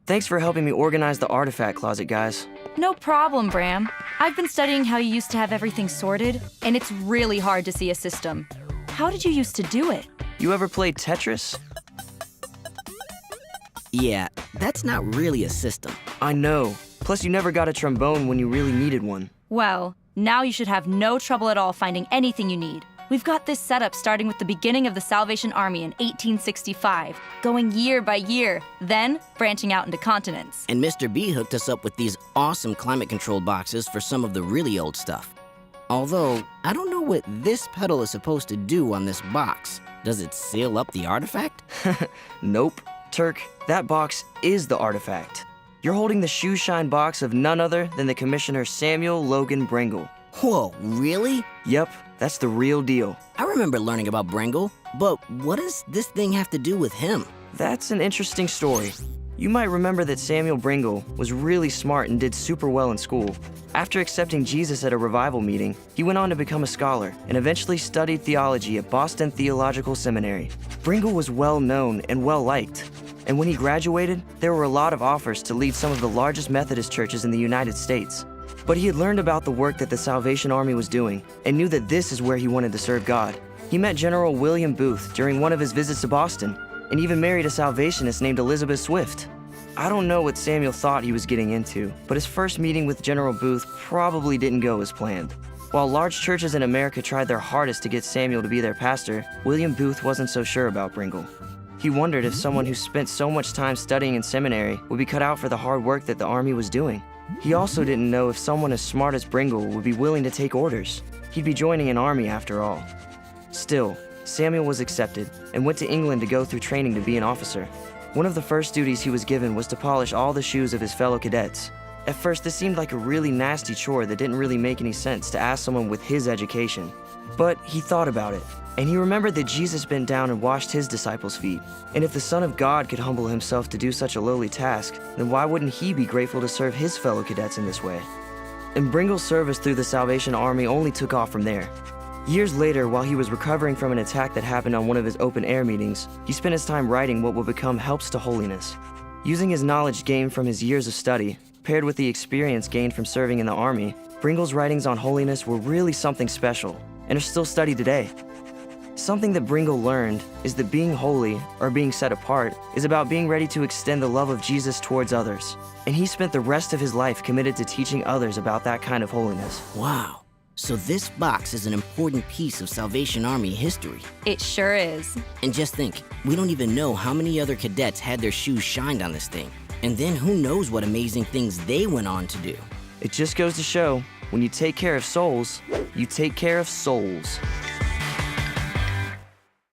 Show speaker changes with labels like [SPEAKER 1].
[SPEAKER 1] Thanks for helping me organize the artifact closet, guys.
[SPEAKER 2] No problem, Bram. I've been studying how you used to have everything sorted, and it's really hard to see a system. How did you used to do it?
[SPEAKER 1] You ever played Tetris?
[SPEAKER 3] Yeah, that's not really a system.
[SPEAKER 1] I know. Plus, you never got a trombone when you really needed one.
[SPEAKER 2] Well, now you should have no trouble at all finding anything you need. We've got this setup starting with the beginning of the Salvation Army in 1865, going year by year, then branching out into continents.
[SPEAKER 3] And Mr. B hooked us up with these awesome climate-controlled boxes for some of the really old stuff. Although, I don't know what this pedal is supposed to do on this box. Does it seal up the artifact?
[SPEAKER 1] Nope. Turk, that box is the artifact. You're holding the shoe shine box of none other than the Commissioner Samuel Logan Brengle.
[SPEAKER 3] Whoa, really?
[SPEAKER 1] Yep, that's the real deal.
[SPEAKER 3] I remember learning about Brengle, but what does this thing have to do with him?
[SPEAKER 1] That's an interesting story. You might remember that Samuel Brengle was really smart and did super well in school. After accepting Jesus at a revival meeting, he went on to become a scholar and eventually studied theology at Boston Theological Seminary. Brengle was well known and well liked. And when he graduated, there were a lot of offers to lead some of the largest Methodist churches in the United States. But he had learned about the work that the Salvation Army was doing and knew that this is where he wanted to serve God. He met General William Booth during one of his visits to Boston and even married a Salvationist named Elizabeth Swift. I don't know what Samuel thought he was getting into, but his first meeting with General Booth probably didn't go as planned. While large churches in America tried their hardest to get Samuel to be their pastor, William Booth wasn't so sure about Brengle. He wondered if someone who spent so much time studying in seminary would be cut out for the hard work that the Army was doing. He also didn't know if someone as smart as Brengle would be willing to take orders. He'd be joining an army after all. Still, Samuel was accepted and went to England to go through training to be an officer. One of the first duties he was given was to polish all the shoes of his fellow cadets. At first, this seemed like a really nasty chore that didn't really make any sense to ask someone with his education. But he thought about it, and he remembered that Jesus bent down and washed his disciples' feet. And if the Son of God could humble himself to do such a lowly task, then why wouldn't he be grateful to serve his fellow cadets in this way? And Brengle's service through the Salvation Army only took off from there. Years later, while he was recovering from an attack that happened on one of his open-air meetings, he spent his time writing what would become Helps to Holiness. Using his knowledge gained from his years of study, paired with the experience gained from serving in the Army, Brengle's writings on holiness were really something special, and are still studied today. Something that Brengle learned is that being holy, or being set apart, is about being ready to extend the love of Jesus towards others. And he spent the rest of his life committed to teaching others about that kind of holiness.
[SPEAKER 3] Wow. So this box is an important piece of Salvation Army history.
[SPEAKER 2] It sure is.
[SPEAKER 3] And just think, we don't even know how many other cadets had their shoes shined on this thing. And then who knows what amazing things they went on to do.
[SPEAKER 1] It just goes to show, when you take care of souls, you take care of souls.